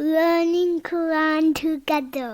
learning Quran together.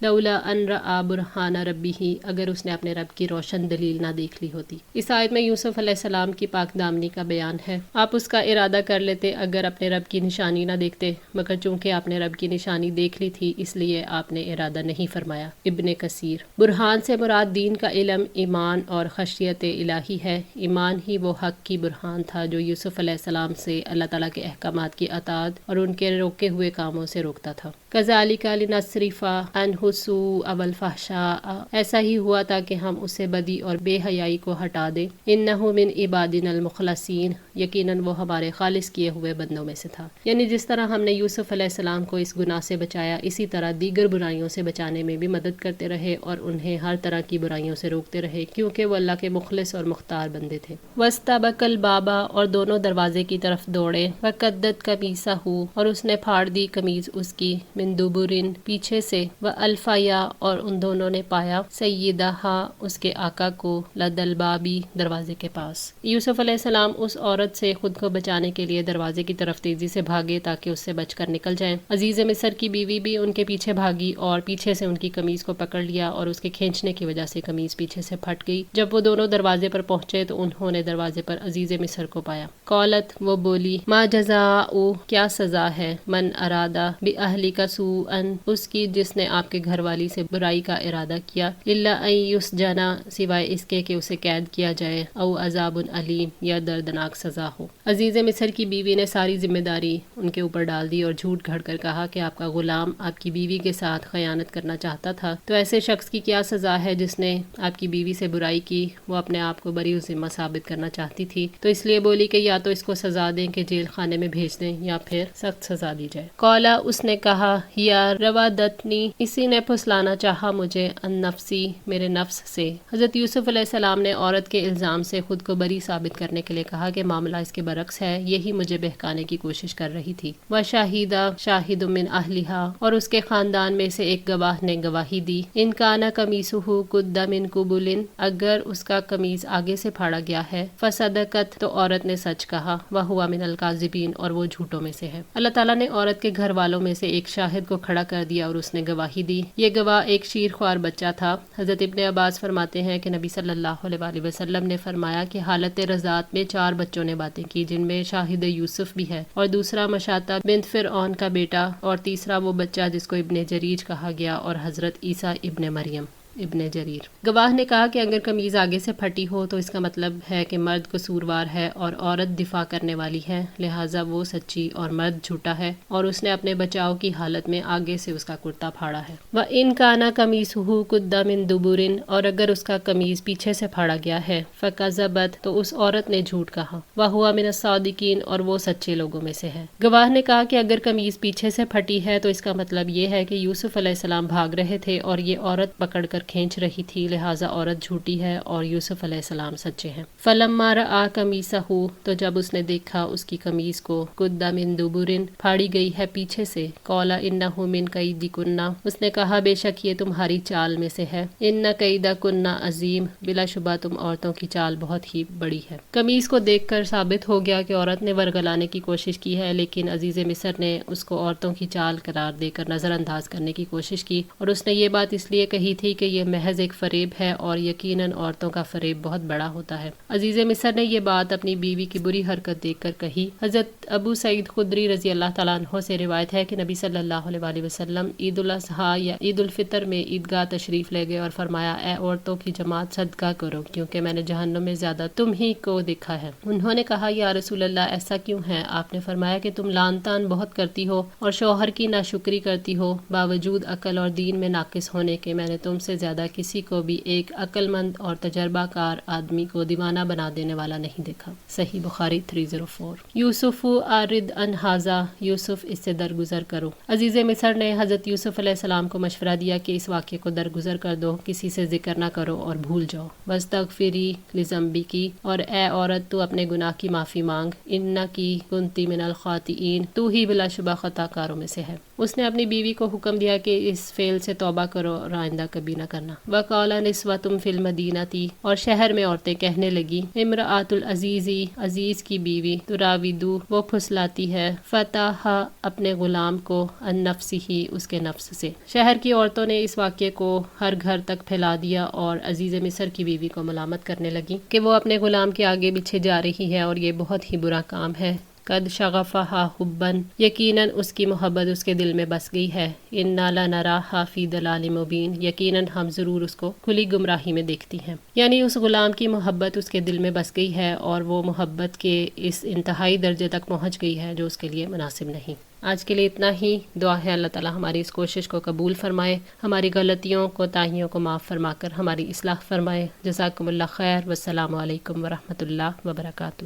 لولا ان رأى برہان ربہ، اگر اس نے اپنے رب کی روشن دلیل نہ دیکھ لی ہوتی۔ اس آیت میں یوسف علیہ السلام کی پاک دامنی کا بیان ہے۔ آپ اس کا ارادہ کر لیتے اگر اپنے رب کی نشانی نہ دیکھتے، مگر چونکہ آپ نے رب کی نشانی دیکھ لی تھی اس لیے آپ نے ارادہ نہیں فرمایا۔ ابن کثیر۔ برہان سے مراد دین کا علم، ایمان اور خشیت الہی ہے۔ ایمان ہی وہ حق کی برہان تھا جو یوسف علیہ السلام سے اللہ تعالیٰ کے احکامات کی اطاعت اور ان کے روکے ہوئے کاموں سے روکتا تھا۔ کذالک لنصرف عنہ السوء والفحشاء، ایسا ہی ہوا تھا کہ ہم اسے بدی اور بے حیائی کو ہٹا دیں۔ انہ من عبادنا المخلصین، یقیناً وہ ہمارے خالص کیے ہوئے بندوں میں سے تھا۔ یعنی جس طرح ہم نے یوسف علیہ السلام کو اس گناہ سے بچایا، اسی طرح دیگر برائیوں سے بچانے میں بھی مدد کرتے رہے اور انہیں ہر طرح کی برائیوں سے روکتے رہے، کیونکہ وہ اللہ کے مخلص اور مختار بندے تھے۔ واستبق الباب، اور دونوں دروازے کی طرف دوڑے۔ وقدت قمیصہ، اور اس نے پھاڑ دی قمیض اس کی، من دبر، پیچھے سے، والفیا، اور ان دونوں نے پایا، سیدہا، اس کے آقا کو، لد الباب، دروازے کے پاس۔ یوسف علیہ السلام اس عورت سے خود کو بچانے کے لیے دروازے کی طرف تیزی سے بھاگے تاکہ اس سے بچ کر نکل جائیں۔ عزیز مصر کی بیوی بھی ان کے پیچھے بھاگی اور پیچھے سے ان کی قمیض کو پکڑ لیا اور اس کے کھینچنے کی وجہ سے قمیض پیچھے سے پھٹ گئی۔ جب وہ دونوں دروازے پر پہنچے تو انہوں نے دروازے پر عزیز مصر کو پایا۔ قالت، وہ بولی، ما جزاء، کیا سزا ہے، من ارادہ بأہلک سوءا، اس کی جس نے آپ کے گھر والی سے برائی کا ارادہ کیا، الا ان یسجن، سوائے اس کے کہ اسے قید کیا جائے، او عذاب علیم، یا دردناک سزا ہو۔ عزیز مصر کی بیوی نے ساری ذمہ داری ان کے اوپر ڈال دی اور جھوٹ گھڑ کر کہا کہ آپ کا غلام آپ کی بیوی کے ساتھ خیانت کرنا چاہتا تھا، تو ایسے شخص کی کیا سزا ہے جس نے آپ کی بیوی سے برائی کی، وہ اپنے آپ کو بری ذمہ ثابت کرنا چاہتی تھی، تو اس لیے بولی کہ یا تو اس کو سزا دیں کہ جیل خانے میں بھیج دیں یا پھر سخت سزا دی جائے۔ قالا، اس نے کہا، یا روادتنی، اسی نے پھسلانا چاہا مجھے، ان نفسی، میرے نفس سے۔ حضرت یوسف علیہ السلام نے عورت کے الزام سے خود کو بری ثابت کرنے کے لیے کہا کہ معاملہ اس کے برعکس ہے، یہی مجھے بہکانے کی کوشش کر رہی تھی۔ وشاہدہ، شاہد من اہلہا، اور اس کے خاندان میں سے ایک گواہ نے گواہی دی، ان کان قمیصہ قد من قبل، اگر اس کا قمیص آگے سے پھاڑا گیا ہے، فصدقت، تو عورت نے سچ کہا، وہو من الکاذبین، اور وہ جھوٹوں میں سے ہے۔ اللہ تعالیٰ نے عورت کے گھر والوں میں سے ایک شاہد کو کھڑا کر دیا اور اس نے گواہی دی۔ یہ گواہ ایک شیر خوار بچہ تھا۔ حضرت ابن عباس فرماتے ہیں کہ نبی صلی اللہ علیہ وآلہ وسلم نے فرمایا کہ حالت رضاعت میں 4 بچوں نے باتیں کی، جن میں شاہد یوسف بھی ہے، اور دوسرا مشاطہ بنت فرعون کا بیٹا، اور تیسرا وہ بچہ جس کو ابن جریج کہا گیا، اور حضرت عیسیٰ ابن مریم۔ ابن جریر۔ گواہ نے کہا کہ اگر قمیض آگے سے پھٹی ہو تو اس کا مطلب ہے کہ مرد قصوروار ہے اور عورت دفاع کرنے والی ہے، لہٰذا وہ سچی اور مرد جھوٹا ہے، اور اس نے اپنے بچاؤ کی حالت میں آگے سے اس کا کرتا پھاڑا ہے۔ وَإِنْ كَانَ قَمِيصُهُ قُدَّ مِنْ دُبُرٍ، اور اگر اس کا قمیض پیچھے سے پھاڑا گیا ہے، فَكَذَبَتْ، تو اس عورت نے جھوٹ کہا، وَهُوَ مِنَ الصَّادِقِينَ، اور وہ سچے لوگوں میں سے ہے۔ گواہ نے کہا کہ اگر قمیض پیچھے سے پھٹی ہے تو اس کا مطلب یہ ہے کہ یوسف علیہ السلام بھاگ رہے تھے اور یہ عورت پکڑ کر کھینچ رہی تھی، لہٰذا عورت جھوٹی ہے اور یوسف علیہ السلام سچے ہیں۔ فَلَمَّا رَأَىٰ قَمِيصَهُ، تو جب اس نے دیکھا اس کی قمیض کو، قُدَّ مِن دُبُرٍ، پھاڑی گئی ہے پیچھے سے، قَالَ إِنَّهُ مِن كَيْدِكُنَّ، اس نے کہا بے شک یہ تمہاری چال میں سے ہے، إِنَّ كَيْدَكُنَّ عظیم، بلا شبہ تم عورتوں کی چال بہت ہی بڑی ہے۔ قمیض کو دیکھ کر ثابت ہو گیا کہ عورت نے ورگلانے کی کوشش کی ہے، لیکن عزیز مصر نے اس کو عورتوں کی چال قرار دے کر نظر انداز کرنے کی کوشش کی، اور اس نے یہ بات اس لیے کہی تھی کہ یہ محض ایک فریب ہے، اور یقیناً عورتوں کا فریب بہت بڑا ہوتا ہے۔ عزیز مصر نے یہ بات اپنی بیوی کی بری حرکت دیکھ کر کہی۔ حضرت ابو سعید خدری رضی اللہ تعالیٰ عنہ سے روایت ہے کہ نبی صلی اللہ علیہ وآلہ وسلم عید الاضحیٰ یا عید الفطر میں عیدگاہ تشریف لے گئے اور فرمایا، اے عورتوں کی جماعت صدقہ کرو، کیونکہ میں نے جہنم میں زیادہ تم ہی کو دیکھا ہے۔ انہوں نے کہا، یا رسول اللہ ایسا کیوں ہے؟ آپ نے فرمایا کہ تم لعن طعن بہت کرتی ہو اور شوہر کی ناشکری کرتی ہو، باوجود عقل اور دین میں ناقص ہونے کے میں نے تم سے زیادہ کسی کو بھی ایک عقل مند اور تجربہ کار آدمی کو دیوانہ بنا دینے والا نہیں دیکھا۔ صحیح بخاری 304۔ یوسف آرد ان ھذا، یوسف اس سے درگزر کرو۔ عزیز مصر نے حضرت یوسف علیہ السلام کو مشورہ دیا کہ اس واقعے کو درگزر کر دو، کسی سے ذکر نہ کرو اور بھول جاؤ۔ واستغفری لذنبک، اور اے عورت تو اپنے گناہ کی معافی مانگ، انکی کنتی من الخاطئین، تو ہی بلا شبہ خطا کاروں میں سے ہے۔ اس نے اپنی بیوی کو حکم دیا کہ اس فعل سے توبہ کرو اور آئندہ کبھی نہ کرنا۔ وقال نسوۃ فی المدینہ، اور شہر میں عورتیں کہنے لگی، امرأۃ العزیزی، عزیز کی بیوی، تراودو، وہ پھسلاتی ہے، فتح، اپنے غلام کو، ان نفس ہی، اس کے نفس سے۔ شہر کی عورتوں نے اس واقعے کو ہر گھر تک پھیلا دیا اور عزیز مصر کی بیوی کو ملامت کرنے لگی کہ وہ اپنے غلام کے آگے پیچھے جا رہی ہے اور یہ بہت ہی برا کام ہے۔ قد شغفہا حباً، یقیناً اس کی محبت اس کے دل میں بس گئی ہے، انا لنراہا فی ضلال مبین، یقیناً ہم ضرور اس کو کھلی گمراہی میں دیکھتی ہیں۔ یعنی اس غلام کی محبت اس کے دل میں بس گئی ہے اور وہ محبت کے اس انتہائی درجے تک پہنچ گئی ہے جو اس کے لیے مناسب نہیں۔ آج کے لیے اتنا ہی۔ دعا ہے اللہ تعالی ہماری اس کوشش کو قبول فرمائے، ہماری غلطیوں کوتاہیوں کو معاف فرما کر ہماری اصلاح فرمائے۔ جزاکم اللہ خیر، والسلام علیکم ورحمۃ اللہ وبرکاتہ۔